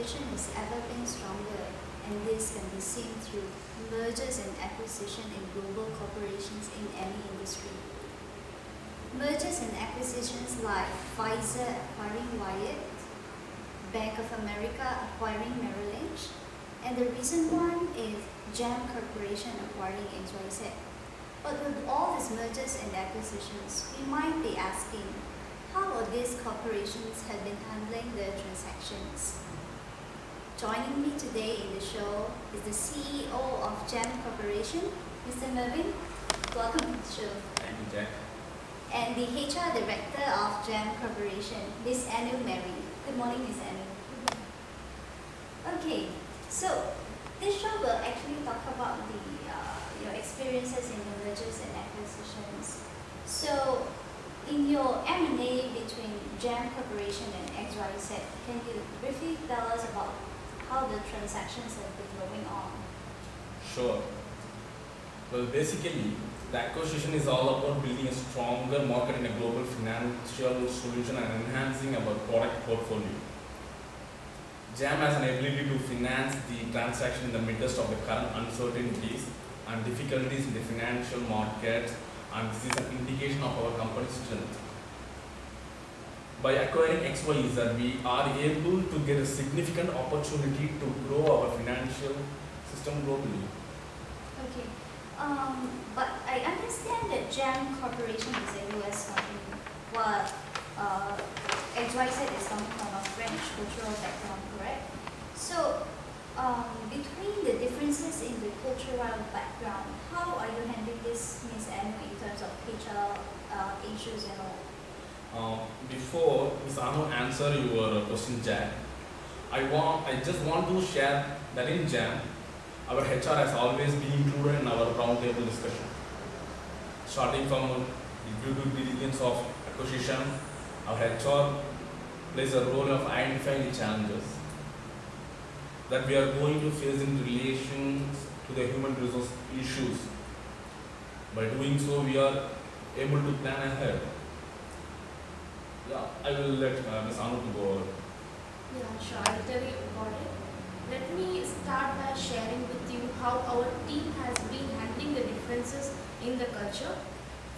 collaboration has ever been stronger, and this can be seen through mergers and acquisition in global corporations in any industry. Mergers and acquisitions like Pfizer acquiring Wyatt, Bank of America acquiring Merrill Lynch, and the recent one is Jam Corporation acquiring XYZ. But with all these mergers and acquisitions, we might be asking, how would these corporations have been handling their transactions? Joining me today in the show is the CEO of Jam Corporation, Mr. Mervin. Welcome to the show. Thank you, Jack. And the HR Director of Jam Corporation, Ms. Anu Mary. Good morning, Ms. Anu. Okay, so this show will actually talk about your experiences in the mergers and acquisitions. So, in your M&A between Jam Corporation and XYZ, can you briefly tell us about how the transactions have been going on? Sure. Well, basically, the acquisition is all about building a stronger market in a global financial solution and enhancing our product portfolio. Jam has an ability to finance the transaction in the midst of the current uncertainties and difficulties in the financial market, and this is an indication of our company's strength. By acquiring XYZ, we are able to get a significant opportunity to grow our financial system globally. Okay, but I understand that Jam Corporation is a US company, while XYZ is coming from a French cultural background, correct? So, between the differences in the cultural background, how are you handling this, Ms. Anu, in terms of HR issues and all? Before Ms. Anu answer your question, Jack, I just want to share that in Jam, our HR has always been included in our roundtable discussion. Starting from the due diligence of acquisition, our HR plays a role of identifying the challenges that we are going to face in relation to the human resource issues. By doing so, we are able to plan ahead. Yeah, I will let Ms. Anu to go over. Yeah, sure. I'll tell you about it. Let me start by sharing with you how our team has been handling the differences in the culture.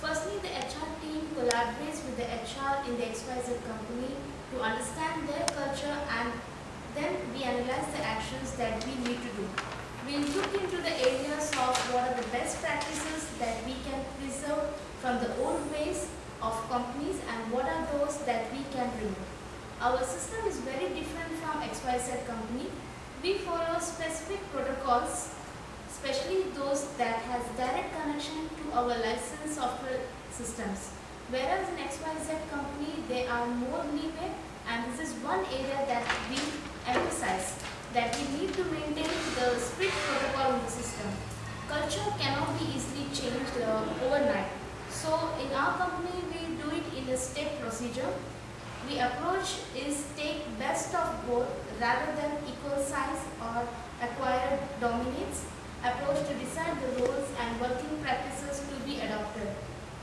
Firstly, the HR team collaborates with the HR in the XYZ company to understand their culture, and then we analyze the actions that we need to do. We look into the areas of what are the best practices that we can preserve from the old ways of companies and what are those that we can remove. Our system is very different from XYZ company. We follow specific protocols, especially those that has direct connection to our licensed software systems. Whereas in XYZ company, they are more leeway, and this is one area that we emphasize, that we need to maintain the strict protocol in the system. Culture cannot be easily changed overnight. So in our company, we do it in a step procedure. The approach is take best of both rather than equal size or acquired dominates approach to decide the roles and working practices to be adopted.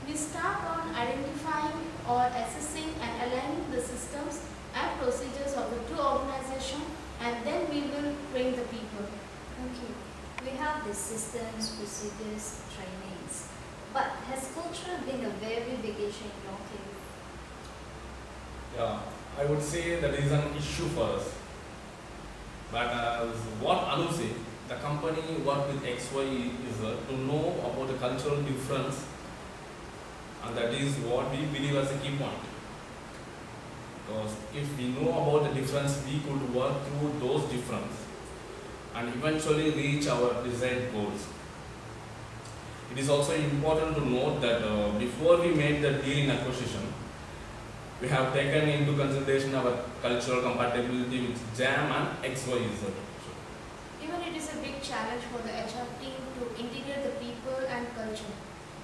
We start on identifying or assessing and aligning the systems and procedures of the two organizations, and then we will train the people. Okay, we have the systems, procedures, trainings, but has culture been a very big issue in your case? Yeah, I would say that is an issue for us. But as what Anu said, the company work with XY is to know about the cultural difference, and that is what we believe as a key point. Because if we know about the difference, we could work through those differences and eventually reach our desired goals. It is also important to note that before we made the deal in acquisition, we have taken into consideration our cultural compatibility with Jam and XYZ. Even it is a big challenge for the HR team to integrate the people and culture.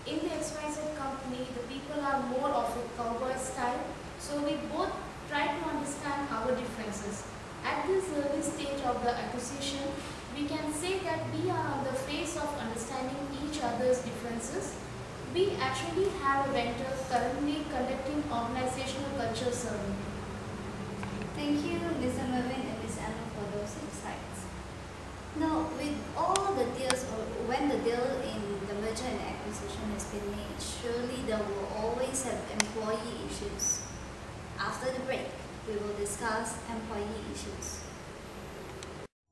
In the XYZ company, the people are more of a cowboy style, so we both try to understand our differences. At this early stage of the acquisition, we can say that we are on the phase of understanding each other's differences. We actually have a vendor currently conducting organizational culture survey. Thank you, Mr. Mervin and Ms. Anu, for will always have employee issues. After the break, we will discuss employee issues.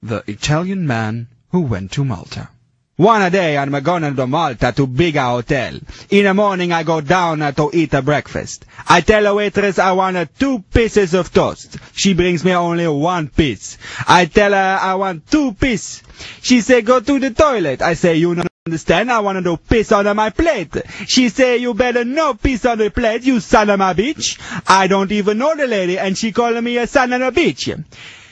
The Italian man who went to Malta. One day I'm going to Malta to bigger hotel. In the morning I go down to eat a breakfast. I tell the waitress I want 2 pieces of toast. She brings me only 1 piece. I tell her I want 2 pieces. She say go to the toilet. I say you don't understand, I want to piss on my plate. She say you better no piss on the plate, you son of a bitch. I don't even know the lady and she calling me a son of a bitch.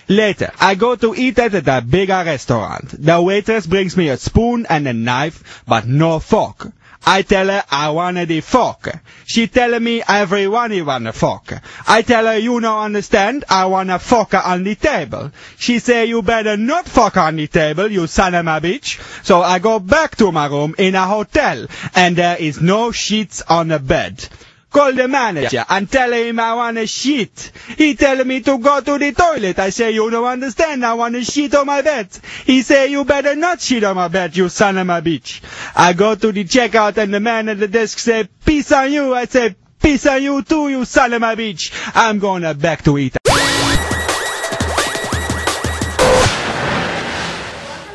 Later, I go to eat at a bigger restaurant. The waitress brings me a spoon and a knife, but no fork. I tell her I want the fork. She tell me everyone want a fork. I tell her you don't understand, I want a fork on the table. She say you better not fork on the table, you son of a bitch. So I go back to my room in a hotel, and there is no sheets on the bed. Call the manager and tell him I want a shit. He tell me to go to the toilet. I say you don't understand, I want a shit on my bed. He say you better not shit on my bed, you son of a bitch. I go to the checkout and the man at the desk say peace on you. I say peace on you too, you son of a bitch. I'm gonna back to eat. Welcome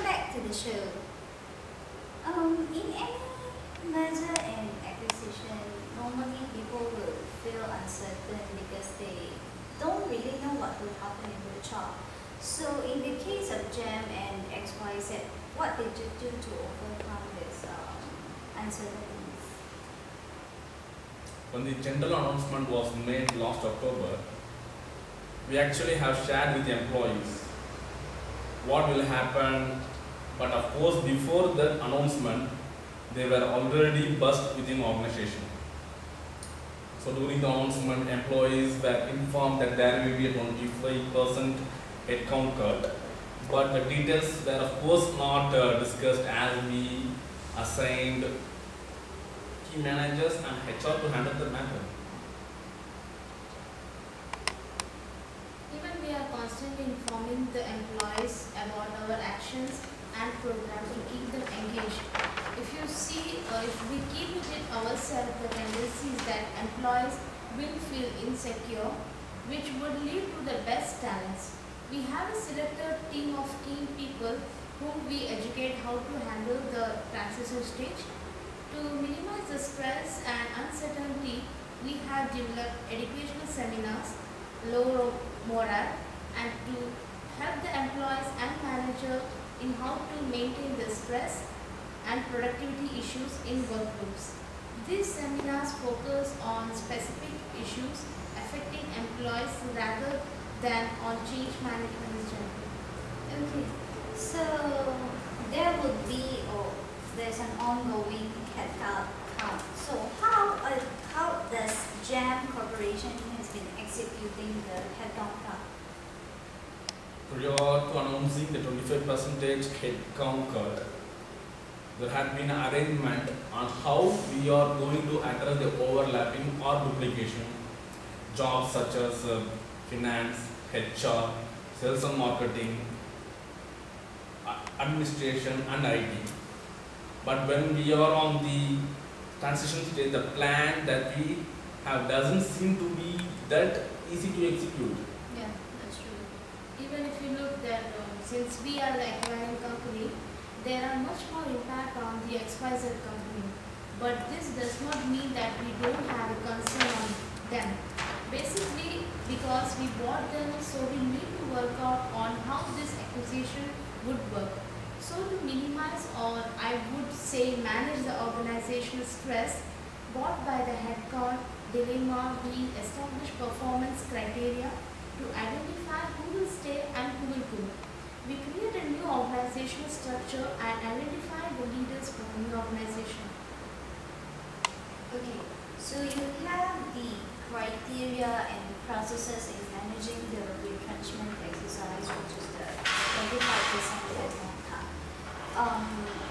back to the show. In any merger and acquisition, normally people will feel uncertain because they don't really know what will happen in the job. So in the case of Jam and XYZ, what did you do to overcome this uncertainties? When the general announcement was made last October, we actually have shared with the employees what will happen, but of course before that announcement they were already buzzed within the organization. So during the announcement, employees were informed that there will be a 25% headcount cut, but the details were of course not discussed, as we assigned key managers and HR to handle the matter. Even we are constantly informing the employees about our actions and programs to keep them engaged. If you see, if we keep it ourselves, the tendency is that employees will feel insecure, which would lead to the best talents. We have a selected team of keen people whom we educate how to handle the transition stage. To minimize the stress and uncertainty, we have developed educational seminars, lower morale, and to help the employees and manager in how to maintain the stress and productivity issues in work groups. These seminars focus on specific issues affecting employees rather than on change management in general. Okay, so there would be, or there's an ongoing headcount count. So how does Jam Corporation has been executing the headcount count? Prior to announcing the 25% headcount cut, there had been an arrangement on how we are going to address the overlapping or duplication jobs such as finance, HR, sales and marketing, administration and IT. But when we are on the transition stage, the plan that we have doesn't seem to be that easy to execute. Yeah, that's true. Even if you look that since we are the acquiring company, there are much more impact on the XYZ company. But this does not mean that we don't have a concern on them. Basically, because we bought them, so we need to work out on how this acquisition would work. So to minimize, or I would say manage the organizational stress brought by the headcount dilemma, we establish performance criteria to identify who will stay and who will go. We create a new organizational structure and identify the leaders for the new organization. Okay, so you have the criteria and the processes in managing the retrenchment exercise, which is the 25% headcount cut.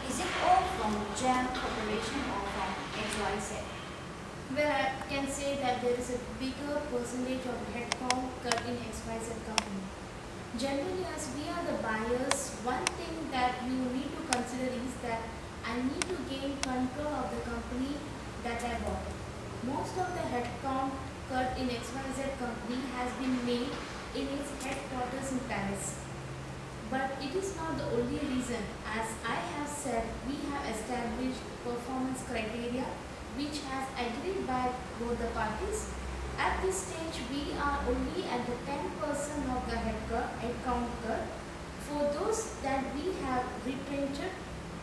Is it all from Jam Corporation or from XYZ? Where I can say that there is a bigger percentage of headcount cut in XYZ company. Generally, as we are the buyers, one thing that you need to consider is that I need to gain control of the company that I bought. Most of the headcount cut in XYZ company has been made in its headquarters in Paris. But it is not the only reason. As I have said, we have established performance criteria which has agreed by both the parties. At this stage, we are only at the 10% of the headcount cut. For those that we have retrenched,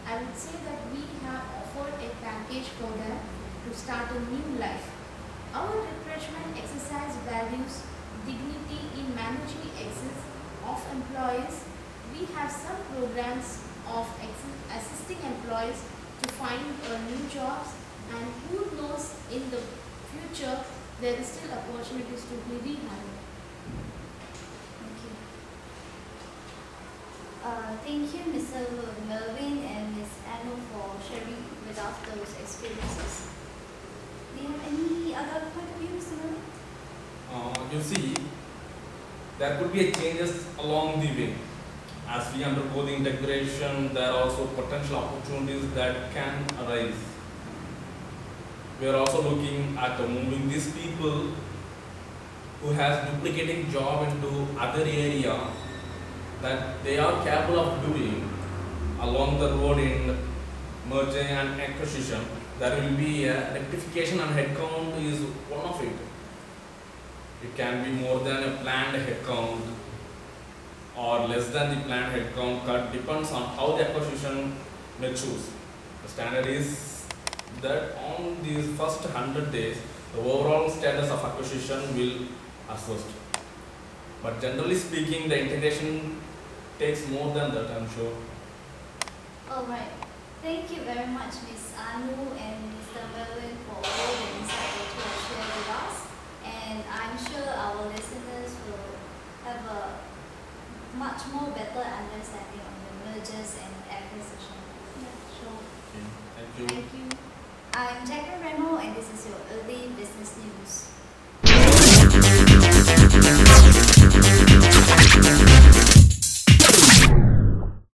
I would say that we have offered a package for them to start a new life. Our retrenchment exercise values dignity in managing exits of employees. We have some programs of assisting employees to find new jobs, and who knows, in the future there is still opportunities to be rehired. Thank you, Mr. Melvin and Ms. Anu, for sharing with us those experiences. Do you have any other point of view, Mr. Melvin? You see, there could be changes along the way. As we undergo the integration, there are also potential opportunities that can arise. We are also looking at moving these people who has duplicating job into other area that they are capable of doing along the road in merger and acquisition. There will be a rectification, and headcount is one of it. It can be more than a planned headcount or less than the planned headcount cut, depends on how the acquisition matures. The standard is that on these first 100 days, the overall status of acquisition will assessed. But generally speaking, the integration takes more than that, I'm sure. Alright. Thank you very much, Ms. Anu and Mr. Melvin, for all the insight that you have shared with us. And I'm sure our listeners will have a much more better understanding of the mergers and acquisition. Yeah, sure. Okay. Thank you. Thank you. I'm Jacqueline Remo, and this is your early business news.